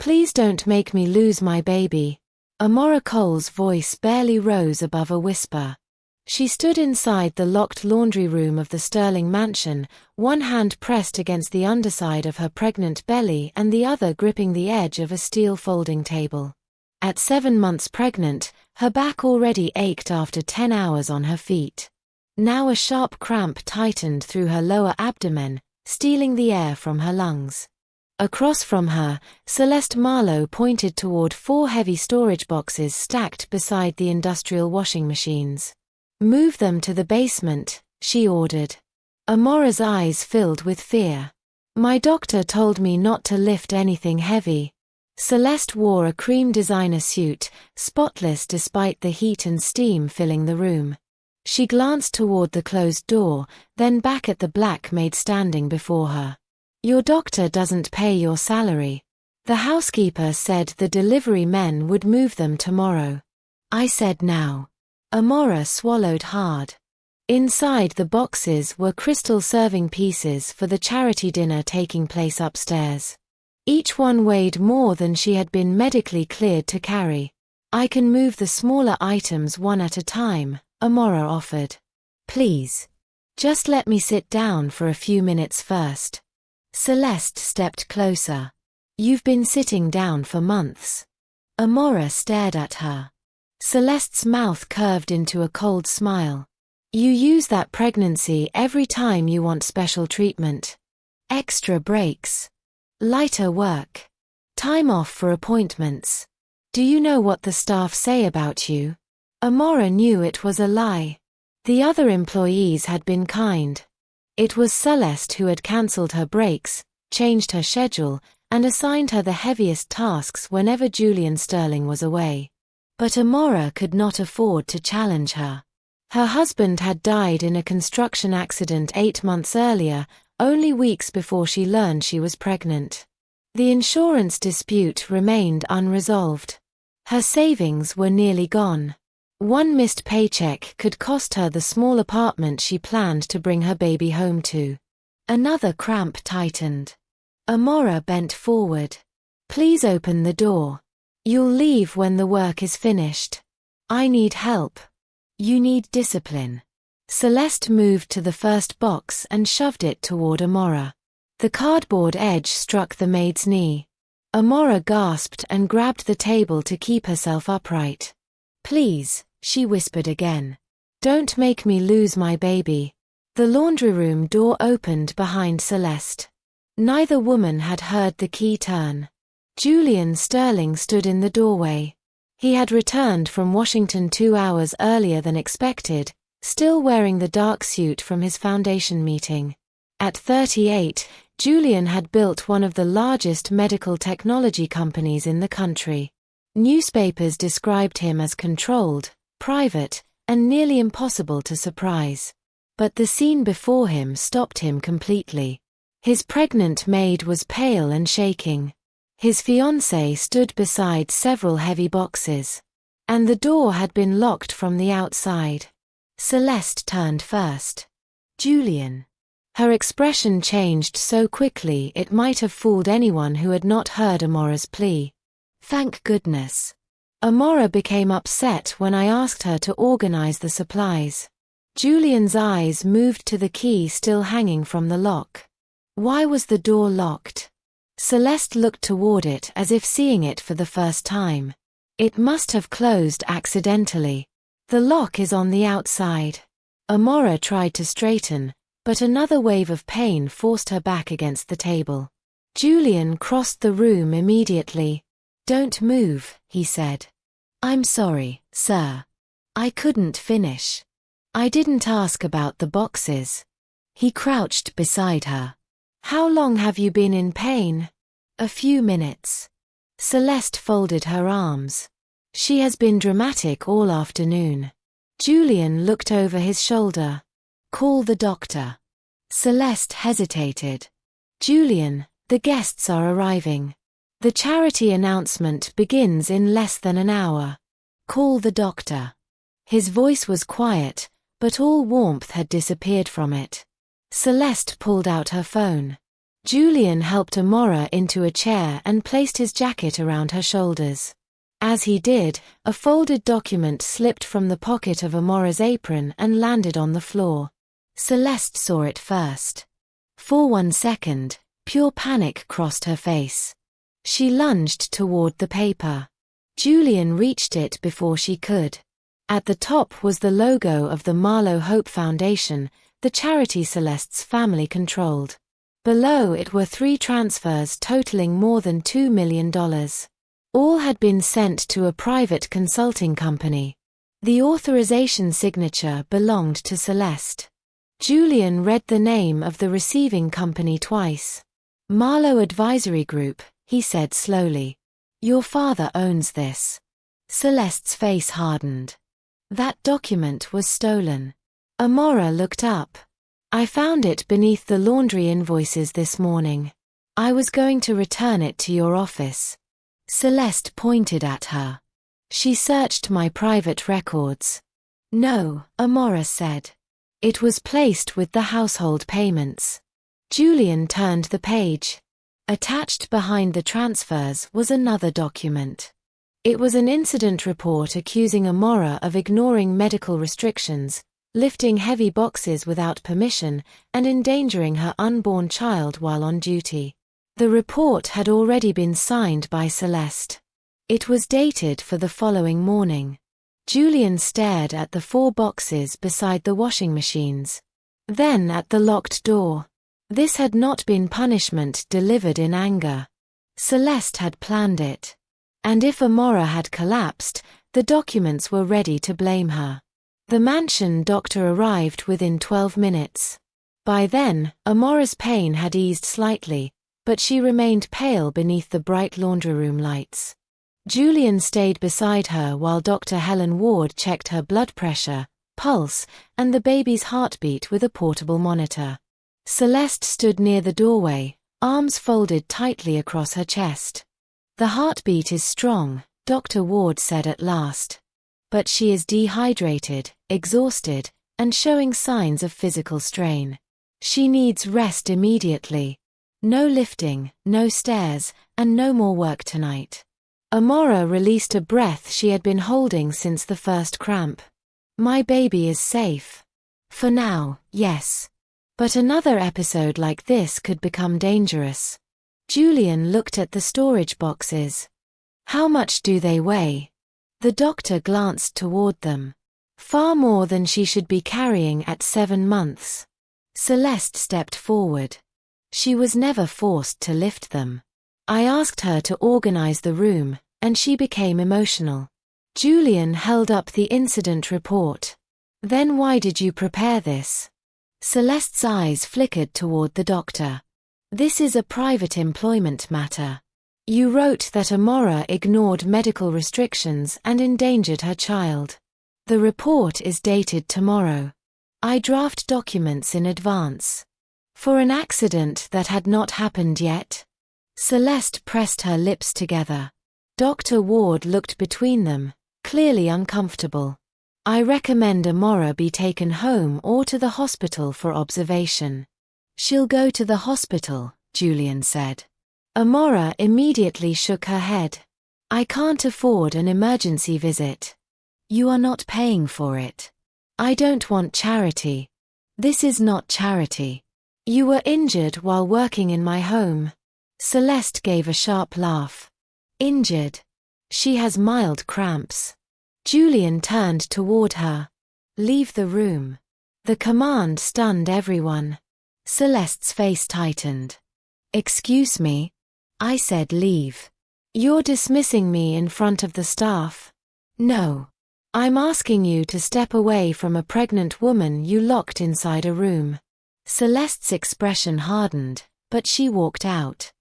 Please don't make me lose my baby. Amara Cole's voice barely rose above a whisper. She stood inside the locked laundry room of the Sterling mansion, one hand pressed against the underside of her pregnant belly and the other gripping the edge of a steel folding table. At 7 months pregnant, her back already ached after 10 hours on her feet. Now a sharp cramp tightened through her lower abdomen, stealing the air from her lungs. Across from her, Celeste Marlowe pointed toward 4 heavy storage boxes stacked beside the industrial washing machines. Move them to the basement, she ordered. Amara's eyes filled with fear. My doctor told me not to lift anything heavy. Celeste wore a cream designer suit, spotless despite the heat and steam filling the room. She glanced toward the closed door, then back at the black maid standing before her. Your doctor doesn't pay your salary. The housekeeper said the delivery men would move them tomorrow. I said now. Amara swallowed hard. Inside the boxes were crystal serving pieces for the charity dinner taking place upstairs. Each one weighed more than she had been medically cleared to carry. I can move the smaller items one at a time, Amara offered. Please. Just let me sit down for a few minutes first. Celeste stepped closer. You've been sitting down for months. Amara stared at her. Celeste's mouth curved into a cold smile. You use that pregnancy every time you want special treatment. Extra breaks. Lighter work. Time off for appointments. Do you know what the staff say about you? Amara knew it was a lie. The other employees had been kind. It was Celeste who had cancelled her breaks, changed her schedule, and assigned her the heaviest tasks whenever Julian Sterling was away. But Amara could not afford to challenge her. Her husband had died in a construction accident 8 months earlier, only weeks before she learned she was pregnant. The insurance dispute remained unresolved. Her savings were nearly gone. One missed paycheck could cost her the small apartment she planned to bring her baby home to. Another cramp tightened. Amara bent forward. Please open the door. You'll leave when the work is finished. I need help. You need discipline. Celeste moved to the first box and shoved it toward Amara. The cardboard edge struck the maid's knee. Amara gasped and grabbed the table to keep herself upright. Please, she whispered again. Don't make me lose my baby. The laundry room door opened behind Celeste. Neither woman had heard the key turn. Julian Sterling stood in the doorway. He had returned from Washington 2 hours earlier than expected, still wearing the dark suit from his foundation meeting. At 38, Julian had built one of the largest medical technology companies in the country. Newspapers described him as controlled, private, and nearly impossible to surprise. But the scene before him stopped him completely. His pregnant maid was pale and shaking. His fiancée stood beside several heavy boxes. And the door had been locked from the outside. Celeste turned first. Julian. Her expression changed so quickly it might have fooled anyone who had not heard Amara's plea. Thank goodness. Amara became upset when I asked her to organize the supplies. Julian's eyes moved to the key still hanging from the lock. Why was the door locked? Celeste looked toward it as if seeing it for the first time. It must have closed accidentally. The lock is on the outside. Amara tried to straighten, but another wave of pain forced her back against the table. Julian crossed the room immediately. Don't move, he said. I'm sorry, sir. I couldn't finish. I didn't ask about the boxes. He crouched beside her. How long have you been in pain? A few minutes. Celeste folded her arms. She has been dramatic all afternoon. Julian looked over his shoulder. Call the doctor. Celeste hesitated. Julian, the guests are arriving. The charity announcement begins in less than an hour. Call the doctor. His voice was quiet, but all warmth had disappeared from it. Celeste pulled out her phone. Julian helped Amara into a chair and placed his jacket around her shoulders. As he did, a folded document slipped from the pocket of Amara's apron and landed on the floor. Celeste saw it first. For 1 second, pure panic crossed her face. She lunged toward the paper. Julian reached it before she could. At the top was the logo of the Marlowe Hope Foundation, the charity Celeste's family controlled. Below it were 3 transfers totaling more than $2 million. All had been sent to a private consulting company. The authorization signature belonged to Celeste. Julian read the name of the receiving company twice. Marlowe Advisory Group, he said slowly. Your father owns this. Celeste's face hardened. That document was stolen. Amara looked up. I found it beneath the laundry invoices this morning. I was going to return it to your office. Celeste pointed at her. She searched my private records. No, Amara said. It was placed with the household payments. Julian turned the page. Attached behind the transfers was another document. It was an incident report accusing Amara of ignoring medical restrictions, lifting heavy boxes without permission, and endangering her unborn child while on duty. The report had already been signed by Celeste. It was dated for the following morning. Julian stared at the 4 boxes beside the washing machines. Then at the locked door. This had not been punishment delivered in anger. Celeste had planned it. And if Amara had collapsed, the documents were ready to blame her. The mansion doctor arrived within 12 minutes. By then, Amara's pain had eased slightly, but she remained pale beneath the bright laundry room lights. Julian stayed beside her while Dr. Helen Ward checked her blood pressure, pulse, and the baby's heartbeat with a portable monitor. Celeste stood near the doorway, arms folded tightly across her chest. The heartbeat is strong, Dr. Ward said at last. But she is dehydrated, exhausted, and showing signs of physical strain. She needs rest immediately. No lifting, no stairs, and no more work tonight. Amara released a breath she had been holding since the first cramp. My baby is safe. For now, yes. But another episode like this could become dangerous. Julian looked at the storage boxes. How much do they weigh? The doctor glanced toward them. Far more than she should be carrying at 7 months. Celeste stepped forward. She was never forced to lift them. I asked her to organize the room, and she became emotional. Julian held up the incident report. Then why did you prepare this? Celeste's eyes flickered toward the doctor. This is a private employment matter. You wrote that Amara ignored medical restrictions and endangered her child. The report is dated tomorrow. I draft documents in advance. For an accident that had not happened yet? Celeste pressed her lips together. Dr. Ward looked between them, clearly uncomfortable. I recommend Amara be taken home or to the hospital for observation. She'll go to the hospital, Julian said. Amara immediately shook her head. I can't afford an emergency visit. You are not paying for it. I don't want charity. This is not charity. You were injured while working in my home. Celeste gave a sharp laugh. Injured? She has mild cramps. Julian turned toward her. Leave the room. The command stunned everyone. Celeste's face tightened. Excuse me? I said leave. You're dismissing me in front of the staff? No. I'm asking you to step away from a pregnant woman you locked inside a room. Celeste's expression hardened, but she walked out.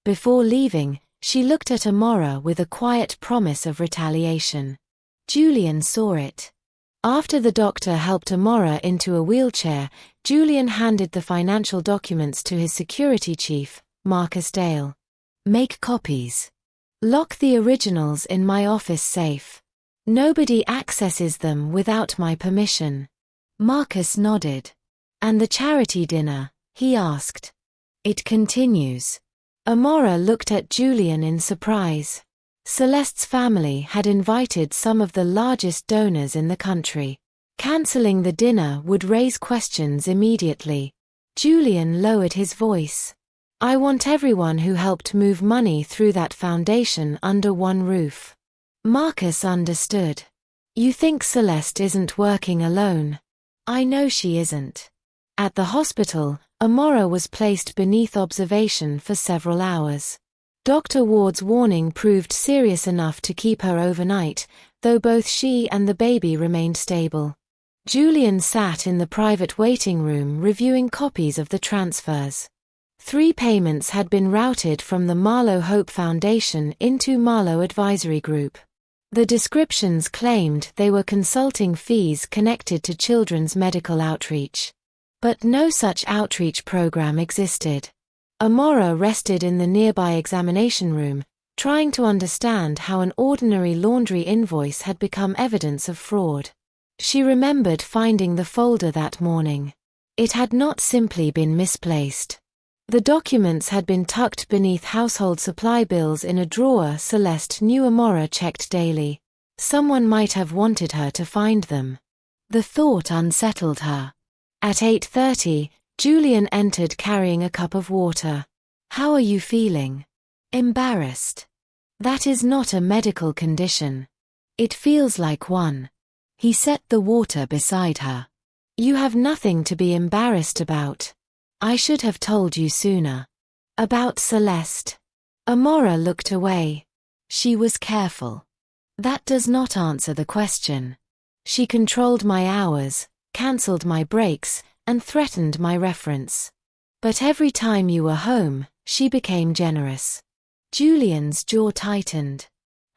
Before leaving, she looked at Amara with a quiet promise of retaliation. Julian saw it. After the doctor helped Amara into a wheelchair, Julian handed the financial documents to his security chief, Marcus Dale. Make copies. Lock the originals in my office safe. Nobody accesses them without my permission. Marcus nodded. And the charity dinner? He asked. It continues. Amara looked at Julian in surprise. Celeste's family had invited some of the largest donors in the country. Canceling the dinner would raise questions immediately. Julian lowered his voice. I want everyone who helped move money through that foundation under one roof. Marcus understood. You think Celeste isn't working alone? I know she isn't. At the hospital, Amara was placed beneath observation for several hours. Dr. Ward's warning proved serious enough to keep her overnight, though both she and the baby remained stable. Julian sat in the private waiting room reviewing copies of the transfers. 3 payments had been routed from the Marlowe Hope Foundation into Marlowe Advisory Group. The descriptions claimed they were consulting fees connected to children's medical outreach. But no such outreach program existed. Amara rested in the nearby examination room, trying to understand how an ordinary laundry invoice had become evidence of fraud. She remembered finding the folder that morning. It had not simply been misplaced. The documents had been tucked beneath household supply bills in a drawer Celeste knew Amara checked daily. Someone might have wanted her to find them. The thought unsettled her. At 8:30, Julian entered carrying a cup of water. How are you feeling? Embarrassed. That is not a medical condition. It feels like one. He set the water beside her. You have nothing to be embarrassed about. I should have told you sooner. About Celeste. Amara looked away. She was careful. That does not answer the question. She controlled my hours, cancelled my breaks, and threatened my reference. But every time you were home, she became generous. Julian's jaw tightened.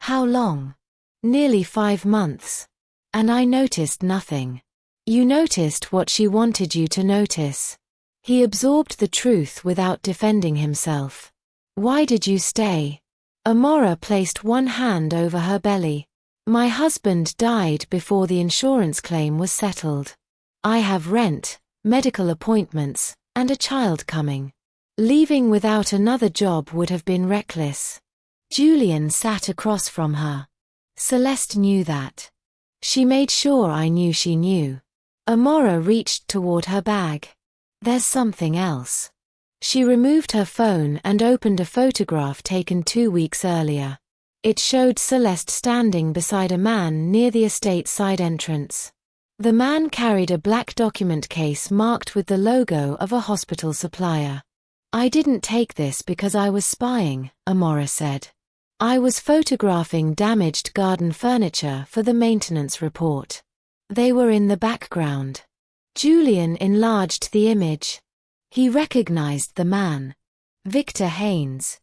How long? Nearly 5 months. And I noticed nothing. You noticed what she wanted you to notice. He absorbed the truth without defending himself. Why did you stay? Amara placed one hand over her belly. My husband died before the insurance claim was settled. I have rent, medical appointments, and a child coming. Leaving without another job would have been reckless. Julian sat across from her. Celeste knew that. She made sure I knew she knew. Amara reached toward her bag. There's something else. She removed her phone and opened a photograph taken 2 weeks earlier. It showed Celeste standing beside a man near the estate side entrance. The man carried a black document case marked with the logo of a hospital supplier. I didn't take this because I was spying, Amara said. I was photographing damaged garden furniture for the maintenance report. They were in the background. Julian enlarged the image. He recognized the man. Victor Haynes.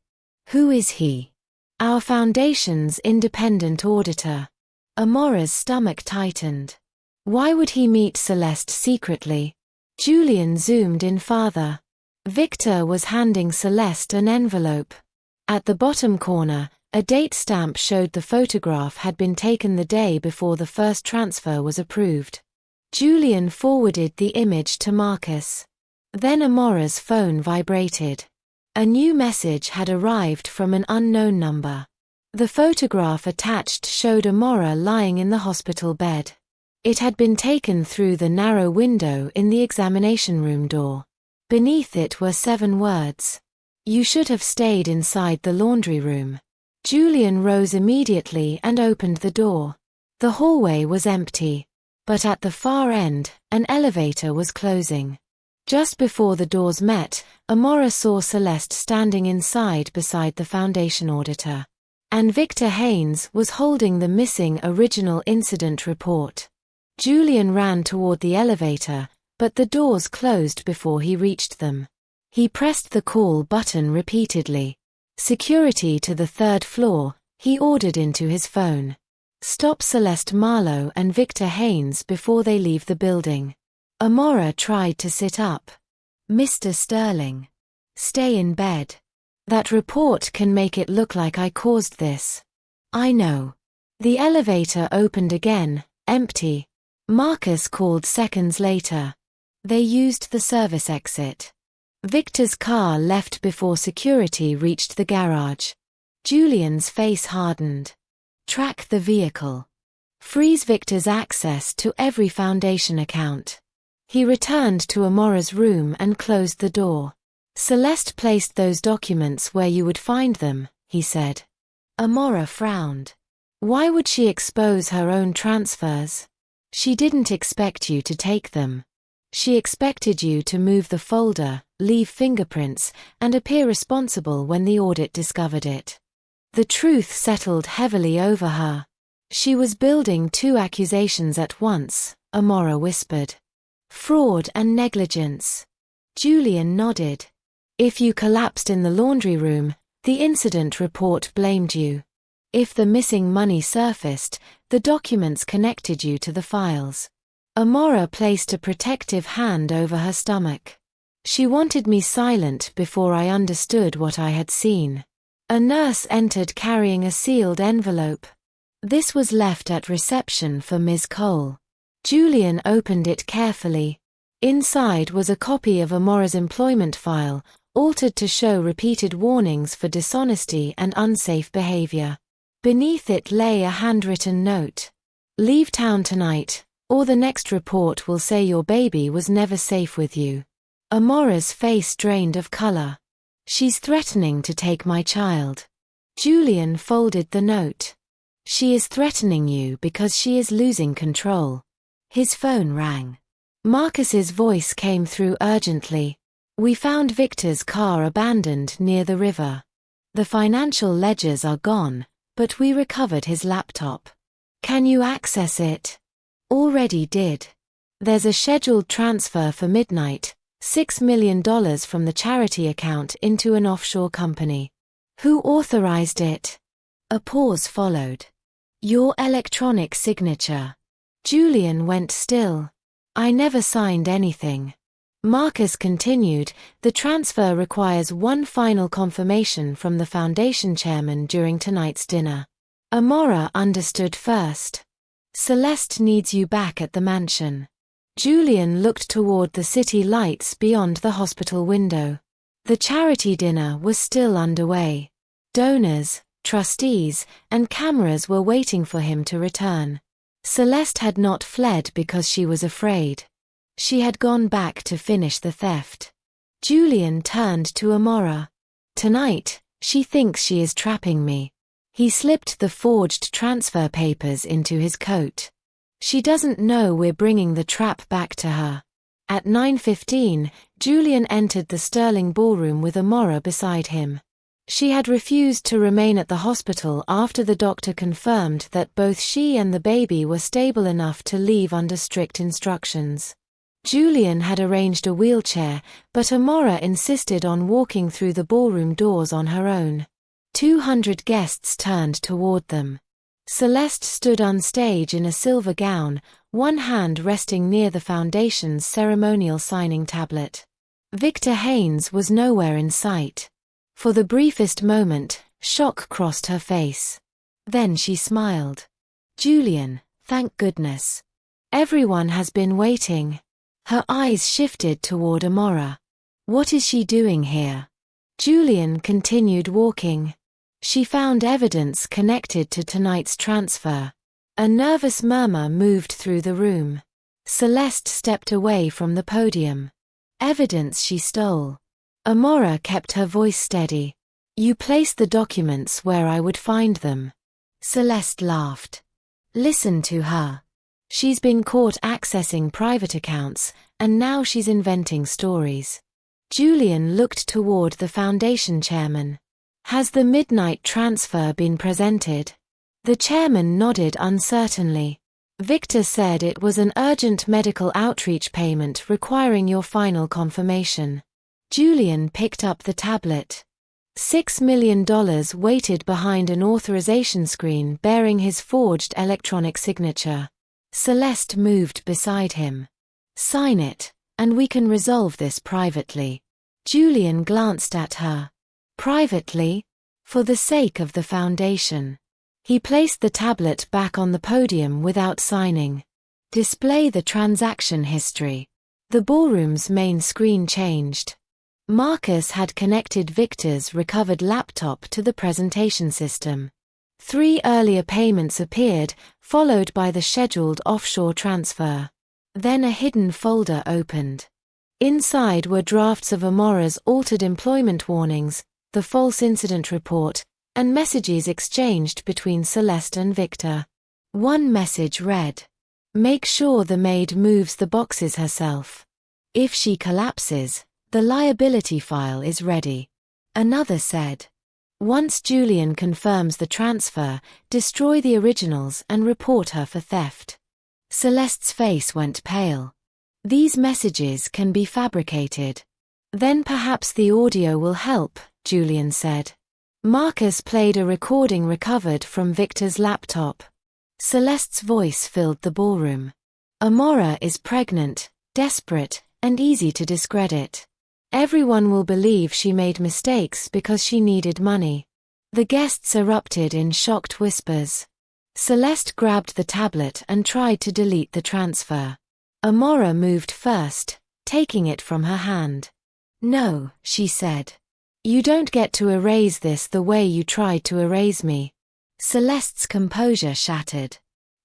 Who is he? Our foundation's independent auditor. Amara's stomach tightened. Why would he meet Celeste secretly? Julian zoomed in farther. Victor was handing Celeste an envelope. At the bottom corner, a date stamp showed the photograph had been taken the day before the first transfer was approved. Julian forwarded the image to Marcus. Then Amara's phone vibrated. A new message had arrived from an unknown number. The photograph attached showed Amara lying in the hospital bed. It had been taken through the narrow window in the examination room door. Beneath it were 7 words. You should have stayed inside the laundry room. Julian rose immediately and opened the door. The hallway was empty. But at the far end, an elevator was closing. Just before the doors met, Amara saw Celeste standing inside beside the foundation auditor. And Victor Haynes was holding the missing original incident report. Julian ran toward the elevator, but the doors closed before he reached them. He pressed the call button repeatedly. Security to the 3rd floor, he ordered into his phone. Stop Celeste Marlowe and Victor Haynes before they leave the building. Amara tried to sit up. Mr. Sterling. Stay in bed. That report can make it look like I caused this. I know. The elevator opened again, empty. Marcus called seconds later. They used the service exit. Victor's car left before security reached the garage. Julian's face hardened. Track the vehicle. Freeze Victor's access to every Foundation account. He returned to Amara's room and closed the door. Celeste placed those documents where you would find them, he said. Amara frowned. Why would she expose her own transfers? She didn't expect you to take them. She expected you to move the folder, leave fingerprints, and appear responsible when the audit discovered it. The truth settled heavily over her. She was building two accusations at once, Amara whispered. Fraud and negligence. Julian nodded. If you collapsed in the laundry room, the incident report blamed you. If the missing money surfaced, the documents connected you to the files. Amara placed a protective hand over her stomach. She wanted me silent before I understood what I had seen. A nurse entered carrying a sealed envelope. This was left at reception for Ms. Cole. Julian opened it carefully. Inside was a copy of Amara's employment file, altered to show repeated warnings for dishonesty and unsafe behavior. Beneath it lay a handwritten note. Leave town tonight, or the next report will say your baby was never safe with you. Amara's face drained of color. She's threatening to take my child. Julian folded the note. She is threatening you because she is losing control. His phone rang. Marcus's voice came through urgently. We found Victor's car abandoned near the river. The financial ledgers are gone, but we recovered his laptop. Can you access it? Already did. There's a scheduled transfer for midnight, $6 million from the charity account into an offshore company. Who authorized it? A pause followed. Your electronic signature. Julian went still. I never signed anything. Marcus continued, the transfer requires one final confirmation from the Foundation chairman during tonight's dinner. Amara understood first. Celeste needs you back at the mansion. Julian looked toward the city lights beyond the hospital window. The charity dinner was still underway. Donors, trustees, and cameras were waiting for him to return. Celeste had not fled because she was afraid. She had gone back to finish the theft. Julian turned to Amara. Tonight, she thinks she is trapping me. He slipped the forged transfer papers into his coat. She doesn't know we're bringing the trap back to her. At 9:15, Julian entered the Sterling ballroom with Amara beside him. She had refused to remain at the hospital after the doctor confirmed that both she and the baby were stable enough to leave under strict instructions. Julian had arranged a wheelchair, but Amara insisted on walking through the ballroom doors on her own. 200 guests turned toward them. Celeste stood on stage in a silver gown, one hand resting near the Foundation's ceremonial signing tablet. Victor Haynes was nowhere in sight. For the briefest moment, shock crossed her face. Then she smiled. Julian, thank goodness. Everyone has been waiting. Her eyes shifted toward Amara. What is she doing here? Julian continued walking. She found evidence connected to tonight's transfer. A nervous murmur moved through the room. Celeste stepped away from the podium. Evidence she stole. Amara kept her voice steady. You placed the documents where I would find them. Celeste laughed. Listen to her. She's been caught accessing private accounts, and now she's inventing stories. Julian looked toward the Foundation chairman. Has the midnight transfer been presented? The chairman nodded uncertainly. Victor said it was an urgent medical outreach payment requiring your final confirmation. Julian picked up the tablet. $6 million waited behind an authorization screen bearing his forged electronic signature. Celeste moved beside him. Sign it, and we can resolve this privately. Julian glanced at her. Privately? For the sake of the Foundation. He placed the tablet back on the podium without signing. Display the transaction history. The ballroom's main screen changed. Marcus had connected Victor's recovered laptop to the presentation system. 3 earlier payments appeared, followed by the scheduled offshore transfer. Then a hidden folder opened. Inside were drafts of Amara's altered employment warnings, the false incident report, and messages exchanged between Celeste and Victor. One message read, "Make sure the maid moves the boxes herself. If she collapses, the liability file is ready." Another said, "Once Julian confirms the transfer, destroy the originals and report her for theft." Celeste's face went pale. "These messages can be fabricated." "Then perhaps the audio will help," Julian said. Marcus played a recording recovered from Victor's laptop. Celeste's voice filled the ballroom. "Amara is pregnant, desperate, and easy to discredit. Everyone will believe she made mistakes because she needed money." The guests erupted in shocked whispers. Celeste grabbed the tablet and tried to delete the transfer. Amara moved first, taking it from her hand. "No," she said. "You don't get to erase this the way you tried to erase me." Celeste's composure shattered.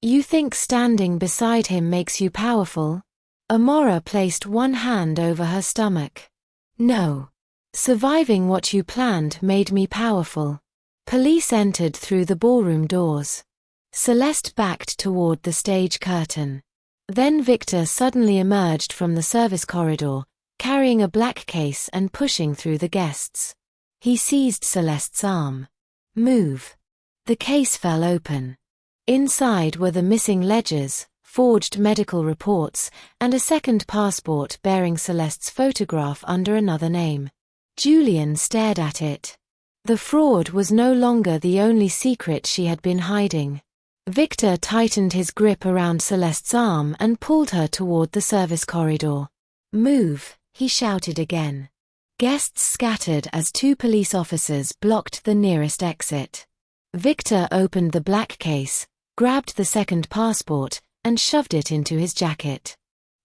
"You think standing beside him makes you powerful?" Amara placed one hand over her stomach. "No. Surviving what you planned made me powerful." Police entered through the ballroom doors. Celeste backed toward the stage curtain. Then Victor suddenly emerged from the service corridor, carrying a black case and pushing through the guests. He seized Celeste's arm. "Move." The case fell open. Inside were the missing ledgers, forged medical reports, and a second passport bearing Celeste's photograph under another name. Julian stared at it. The fraud was no longer the only secret she had been hiding. Victor tightened his grip around Celeste's arm and pulled her toward the service corridor. "Move," he shouted again. Guests scattered as 2 police officers blocked the nearest exit. Victor opened the black case, grabbed the second passport, and shoved it into his jacket.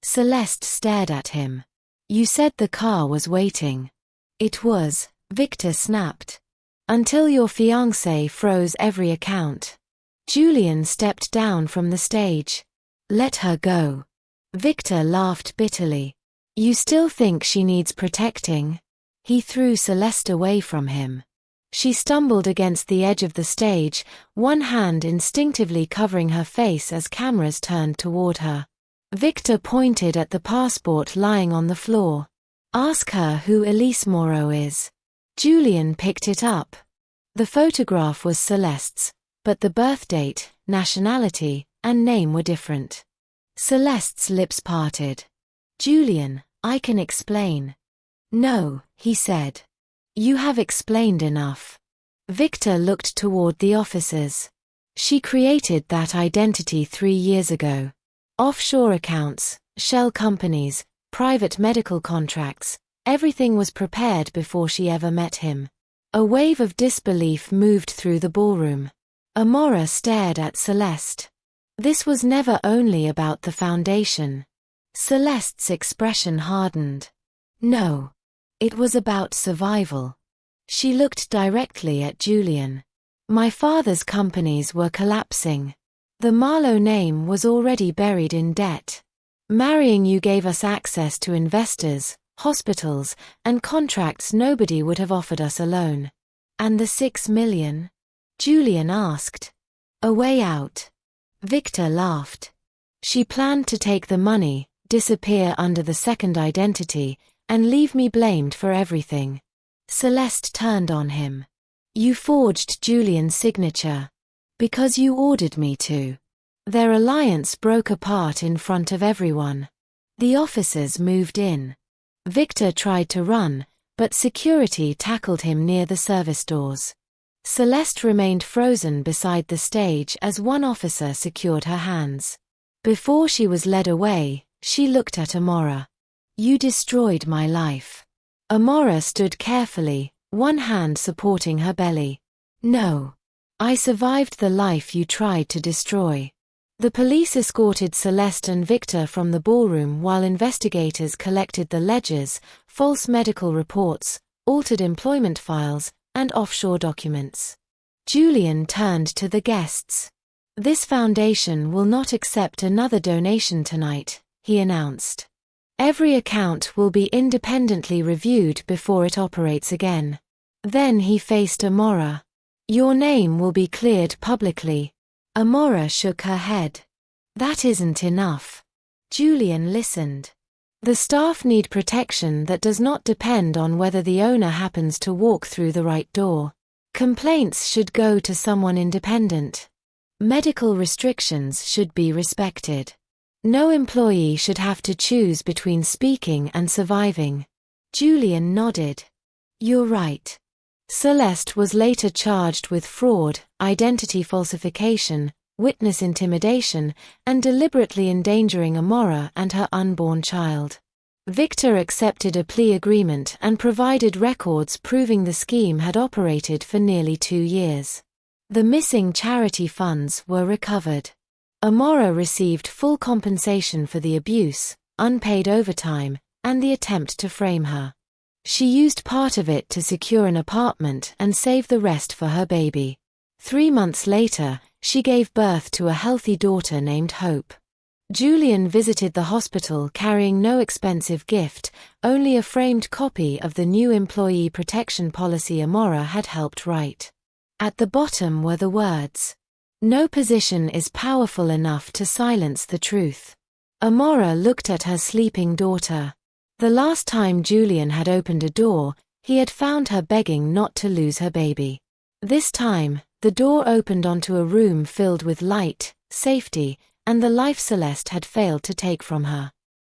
Celeste stared at him. "You said the car was waiting." "It was," Victor snapped. "Until your fiancée froze every account." Julian stepped down from the stage. "Let her go." Victor laughed bitterly. "You still think she needs protecting?" He threw Celeste away from him. She stumbled against the edge of the stage, one hand instinctively covering her face as cameras turned toward her. Victor pointed at the passport lying on the floor. "Ask her who Elise Moreau is." Julian picked it up. The photograph was Celeste's, but the birth date, nationality, and name were different. Celeste's lips parted. "Julian, I can explain." "No," he said. "You have explained enough." Victor looked toward the officers. "She created that identity 3 years ago. Offshore accounts, shell companies, private medical contracts, everything was prepared before she ever met him." A wave of disbelief moved through the ballroom. Amara stared at Celeste. This was never only about the foundation. Celeste's expression hardened. "No. It was about survival." She looked directly at Julian. "My father's companies were collapsing. The Marlowe name was already buried in debt. Marrying you gave us access to investors, hospitals, and contracts nobody would have offered us alone." "And the 6 million?" Julian asked. "A way out." Victor laughed. "She planned to take the money, disappear under the second identity, and leave me blamed for everything." Celeste turned on him. "You forged Julian's signature. Because you ordered me to." Their alliance broke apart in front of everyone. The officers moved in. Victor tried to run, but security tackled him near the service doors. Celeste remained frozen beside the stage as one officer secured her hands. Before she was led away, she looked at Amara. "You destroyed my life." Amara stood carefully, one hand supporting her belly. "No. I survived the life you tried to destroy." The police escorted Celeste and Victor from the ballroom while investigators collected the ledgers, false medical reports, altered employment files, and offshore documents. Julian turned to the guests. "This foundation will not accept another donation tonight," he announced. "Every account will be independently reviewed before it operates again." Then he faced Amara. "Your name will be cleared publicly." Amara shook her head. "That isn't enough." Julian listened. "The staff need protection that does not depend on whether the owner happens to walk through the right door. Complaints should go to someone independent. Medical restrictions should be respected. No employee should have to choose between speaking and surviving." Julian nodded. "You're right." Celeste was later charged with fraud, identity falsification, witness intimidation, and deliberately endangering Amara and her unborn child. Victor accepted a plea agreement and provided records proving the scheme had operated for nearly 2 years. The missing charity funds were recovered. Amara received full compensation for the abuse, unpaid overtime, and the attempt to frame her. She used part of it to secure an apartment and save the rest for her baby. 3 months later, she gave birth to a healthy daughter named Hope. Julian visited the hospital carrying no expensive gift, only a framed copy of the new employee protection policy Amara had helped write. At the bottom were the words, "No position is powerful enough to silence the truth." Amara looked at her sleeping daughter. The last time Julian had opened a door, he had found her begging not to lose her baby. This time, the door opened onto a room filled with light, safety, and the life Celeste had failed to take from her.